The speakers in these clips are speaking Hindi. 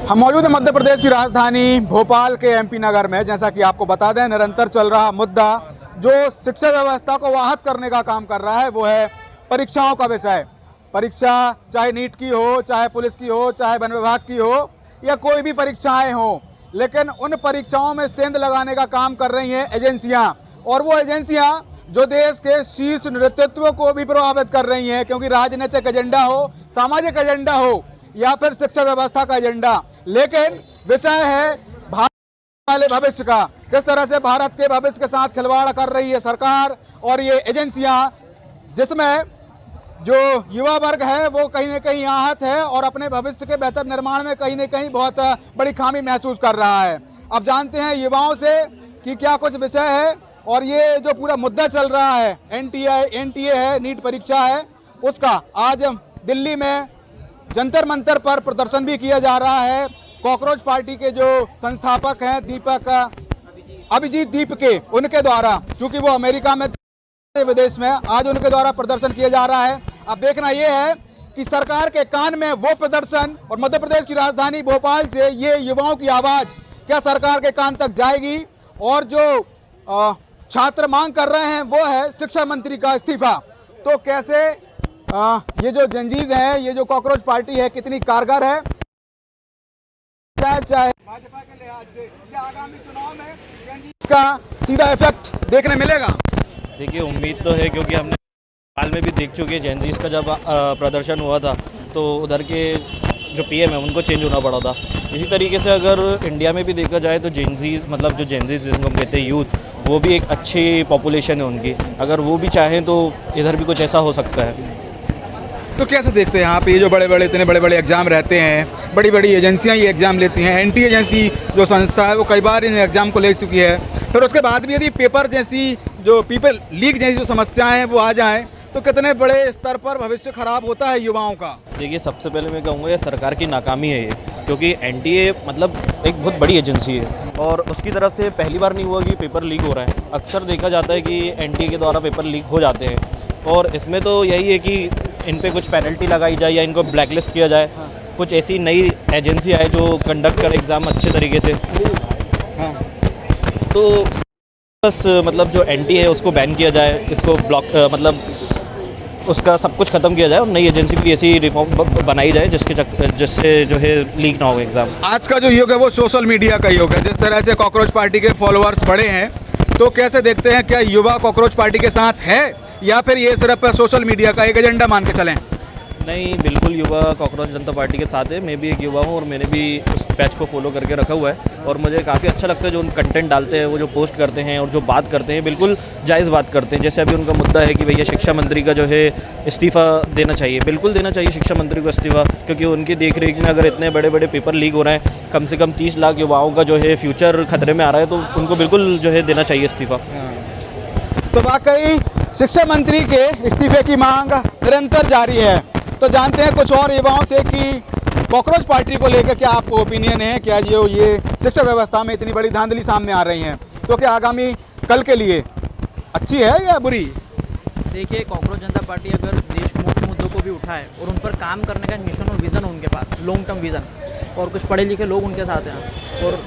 हम मौजूद हैं मध्य प्रदेश की राजधानी भोपाल के एमपी नगर में। जैसा कि आपको बता दें, निरंतर चल रहा मुद्दा जो शिक्षा व्यवस्था को आहत करने का काम कर रहा है वो है परीक्षाओं का विषय। परीक्षा चाहे नीट की हो, चाहे पुलिस की हो, चाहे वन विभाग की हो या कोई भी परीक्षाएं हो, लेकिन उन परीक्षाओं में सेंध लगाने का काम कर रही हैं एजेंसियां, और वो एजेंसियां जो देश के शीर्ष नेतृत्व को भी प्रभावित कर रही हैं, क्योंकि राजनीतिक एजेंडा हो, सामाजिक एजेंडा हो या फिर शिक्षा व्यवस्था का एजेंडा, लेकिन विषय है भारत वाले भविष्य का। किस तरह से भारत के भविष्य के साथ खिलवाड़ कर रही है सरकार और ये एजेंसियां, जिसमें जो युवा वर्ग है वो कहीं न कहीं आहत है और अपने भविष्य के बेहतर निर्माण में कहीं न कहीं बहुत बड़ी खामी महसूस कर रहा है। अब जानते हैं युवाओं से कि क्या कुछ विषय है, और ये जो पूरा मुद्दा चल रहा है एनटीए है, नीट परीक्षा है, उसका आज दिल्ली में जंतर मंतर पर प्रदर्शन भी किया जा रहा है। कॉकरोच पार्टी के जो संस्थापक हैं अभिजीत दीप के, उनके द्वारा, क्योंकि वो अमेरिका में विदेश में, आज उनके द्वारा प्रदर्शन किया जा रहा है। अब देखना ये है कि सरकार के कान में वो प्रदर्शन और मध्य प्रदेश की राजधानी भोपाल से ये युवाओं की आवाज़ क्या सरकार के कान तक जाएगी। और जो छात्र मांग कर रहे हैं वो है शिक्षा मंत्री का इस्तीफा। तो कैसे ये जो जंजीज है, ये जो कॉकरोच पार्टी है, कितनी कारगर है, चाहे भाजपा के लिहाज से, क्या आगामी चुनाव में जंजीज का सीधा इफेक्ट देखने मिलेगा? देखिए, उम्मीद तो है, क्योंकि हमने हाल में भी देख चुके हैं जेनजीज का जब प्रदर्शन हुआ था तो उधर के जो पीएम है उनको चेंज होना पड़ा था। इसी तरीके से अगर इंडिया में भी देखा जाए तो जेनजीज, मतलब जो जेनजीज जिनको हम कहते हैं यूथ, वो भी एक अच्छी पॉपुलेशन है उनकी। अगर वो भी चाहें तो इधर भी कुछ ऐसा हो सकता है। तो कैसे देखते हैं आप ये जो इतने बड़े बड़े एग्जाम रहते हैं, बड़ी बड़ी एजेंसियां ये एग्ज़ाम लेती हैं, एनटी एजेंसी जो संस्था है वो कई बार इन एग्ज़ाम को ले चुकी है, फिर उसके बाद भी यदि पेपर जैसी जो पेपर लीक जैसी जो समस्याएं हैं वो आ जाएं तो कितने बड़े स्तर पर भविष्य खराब होता है युवाओं का? देखिए, सबसे पहले मैं कहूँगा ये सरकार की नाकामी है ये, क्योंकि एनटीए मतलब एक बहुत बड़ी एजेंसी है और उसकी तरफ से पहली बार नहीं हुआ कि पेपर लीक हो रहा है। अक्सर देखा जाता है कि एनटीए के द्वारा पेपर लीक हो जाते हैं, और इसमें तो यही है कि इन पे कुछ पेनल्टी लगाई जाए या इनको ब्लैकलिस्ट किया जाए। कुछ ऐसी नई एजेंसी आए जो कंडक्ट करे एग्ज़ाम अच्छे तरीके से। तो बस मतलब जो एनटी है उसको बैन किया जाए, इसको ब्लॉक मतलब उसका सब कुछ ख़त्म किया जाए और नई एजेंसी की ऐसी रिफॉर्म बनाई जाए जिससे जो है लीक ना हो एग्ज़ाम। आज का जो युग है वो सोशल मीडिया का युग है। जिस तरह से कॉकरोच पार्टी के फॉलोअर्स बढ़े हैं, तो कैसे देखते हैं, क्या युवा कॉकरोच पार्टी के साथ है या फिर ये सिर्फ सोशल मीडिया का एक एजेंडा मान के चलें? नहीं, बिल्कुल युवा कॉकरोच जनता पार्टी के साथ है। मैं भी एक युवा हूँ और मैंने भी उस पैच को फॉलो करके रखा हुआ है, और मुझे काफ़ी अच्छा लगता है जो उन कंटेंट डालते हैं, वो जो पोस्ट करते हैं और जो बात करते हैं, बिल्कुल जायज़ बात करते हैं। जैसे अभी उनका मुद्दा है कि भैया शिक्षा मंत्री का जो है इस्तीफ़ा देना चाहिए, बिल्कुल देना चाहिए शिक्षा मंत्री को इस्तीफ़ा, क्योंकि उनकी देख रेख में अगर इतने बड़े बड़े पेपर लीक हो रहे हैं, कम से कम 30 लाख युवाओं का जो है फ्यूचर खतरे में आ रहा है, तो उनको बिल्कुल जो है देना चाहिए इस्तीफ़ा। तो वाकई शिक्षा मंत्री के इस्तीफे की मांग निरंतर जारी है। तो जानते हैं कुछ और युवाओं से कि कॉकरोच पार्टी को लेकर क्या आपको ओपिनियन है, क्या ये शिक्षा व्यवस्था में इतनी बड़ी धांधली सामने आ रही हैं, तो क्या आगामी कल के लिए अच्छी है या बुरी? देखिए, कॉकरोच जनता पार्टी अगर देश के मुख्य मुद्दों को भी उठाए और उन पर काम करने का मिशन और विज़न उनके पास, लॉन्ग टर्म विज़न, और कुछ पढ़े लिखे लोग उनके साथ हैं, और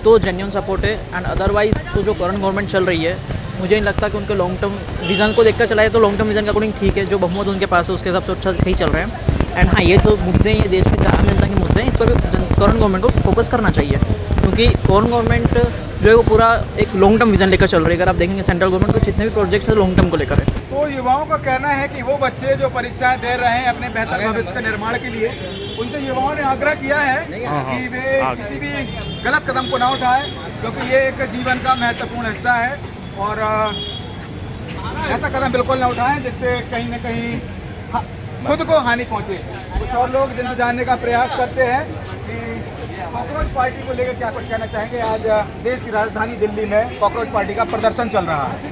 तो जेन्युइन सपोर्ट है। एंड अदरवाइज़ तो जो करंट गवर्नमेंट चल रही है, मुझे नहीं लगता कि उनके लॉन्ग टर्म विज़न को देखकर चलाए, तो लॉन्ग टर्म विज़न का अकॉर्डिंग ठीक है, जो बहुमत उनके पास है उसके हिसाब से अच्छा सही चल रहे हैं। एंड हाँ, ये तो मुद्दे हैं, ये देश की आम जनता के मुद्दे हैं, इस पर भी करंट गवर्नमेंट को फोकस करना चाहिए, क्योंकि करंट गवर्नमेंट जो है वो पूरा एक लॉन्ग टर्म विज़न लेकर चल रही है। अगर आप देखेंगे सेंट्रल गवर्नमेंट को जितने भी प्रोजेक्ट्स हैं लॉन्ग टर्म को लेकर है। तो युवाओं का कहना है कि वो बच्चे जो परीक्षाएं दे रहे हैं अपने बेहतर भविष्य के निर्माण के लिए, उनसे युवाओं ने आग्रह किया है कि वे किसी भी गलत कदम को ना उठाएं, क्योंकि ये एक जीवन का महत्वपूर्ण हिस्सा है, और ऐसा कदम बिल्कुल ना उठाएं जिससे कहीं न कहीं खुद को हानि पहुंचे। कुछ और लोग जिनसे जानने का प्रयास करते हैं कि कॉकरोच पार्टी को लेकर क्या कुछ कहना चाहेंगे। आज देश की राजधानी दिल्ली में कॉकरोच पार्टी का प्रदर्शन चल रहा है।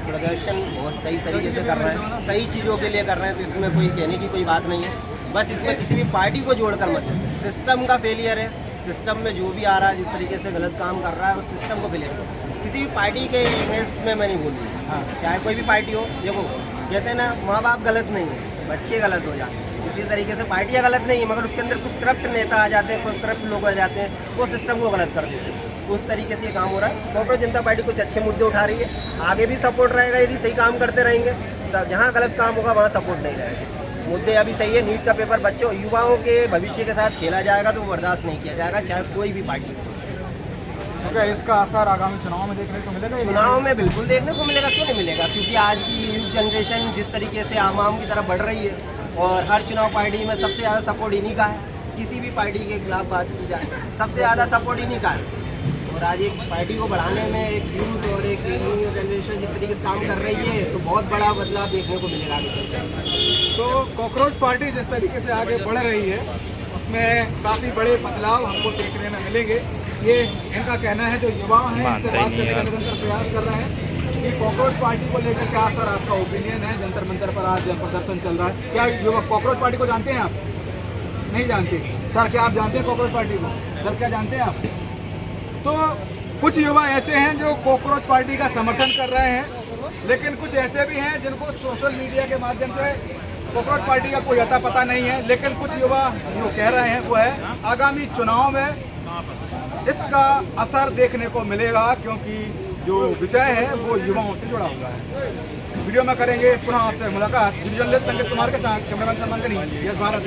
प्रदर्शन बहुत सही तरीके से कर रहे हैं, सही चीज़ों के लिए कर रहे हैं, तो इसमें कोई कहने की कोई बात नहीं है। बस इसमें किसी भी पार्टी को जोड़कर मत, सिस्टम का फेलियर है। सिस्टम में जो भी आ रहा है, जिस तरीके से गलत काम कर रहा है, उस सिस्टम को फेलियर कर। किसी भी पार्टी के अगेंस्ट में मैं नहीं बोलूँगा, चाहे कोई भी पार्टी हो। देखो, कहते हैं ना, माँ बाप गलत नहीं है, बच्चे गलत हो जाते हैं। किसी तरीके से पार्टियाँ गलत नहीं है, मगर उसके अंदर कुछ करप्ट नेता आ जाते हैं, कुछ करप्ट लोग आ जाते हैं, वो सिस्टम को गलत कर देते हैं। उस तरीके से ये काम हो रहा है। कॉकरोच जनता पार्टी कुछ अच्छे मुद्दे उठा रही है, आगे भी सपोर्ट रहेगा यदि सही काम करते रहेंगे। जहाँ गलत काम होगा वहाँ सपोर्ट नहीं रहेगा। मुद्दे अभी सही है, नीट का पेपर बच्चों युवाओं के भविष्य के साथ खेला जाएगा तो बर्दाश्त नहीं किया जाएगा, चाहे कोई भी पार्टी हो। तो क्या इसका असर आगामी चुनाव में देखने को मिलेगा? चुनाव में बिल्कुल देखने को मिलेगा, क्यों नहीं मिलेगा, क्योंकि आज की यूथ जनरेशन जिस तरीके से आवाम की तरफ बढ़ रही है और हर चुनाव पार्टी में सबसे ज़्यादा सपोर्ट इन्हीं का है। किसी भी पार्टी के खिलाफ बात की जाए सबसे ज़्यादा सपोर्ट इन्हीं का है। और आज एक पार्टी को बढ़ाने में एक यूथ और एक न्यू जनरेशन जिस तरीके से काम कर रही है तो बहुत बड़ा बदलाव देखने को मिलेगा आगे चलकर। तो कॉकरोच पार्टी जिस तरीके से आगे बढ़ रही है उसमें काफ़ी बड़े बदलाव हमको देखने में मिलेंगे, ये इनका कहना है। जो युवा हैं इनसे बात करने का निरंतर प्रयास कर रहे हैं कि कॉकरोच पार्टी को लेकर क्या सर आपका ओपिनियन है? जंतर मंतर पर आज प्रदर्शन चल रहा है, क्या युवा कॉकरोच पार्टी को जानते हैं आप? नहीं जानते सर? क्या आप जानते हैं कॉकरोच पार्टी को? सर क्या जानते हैं आप? तो कुछ युवा ऐसे हैं जो कॉकरोच पार्टी का समर्थन कर रहे हैं, लेकिन कुछ ऐसे भी हैं जिनको सोशल मीडिया के माध्यम से कॉकरोच पार्टी का कोई अता पता नहीं है। लेकिन कुछ युवा जो कह रहे हैं वो है आगामी चुनाव में इसका असर देखने को मिलेगा, क्योंकि जो विषय है वो युवाओं से जुड़ा हुआ है। वीडियो में करेंगे पुनः आपसे मुलाकात। जर्नलिस्ट संगीत कुमार के साथ कैमरामैन सलमान गनी, यस भारत।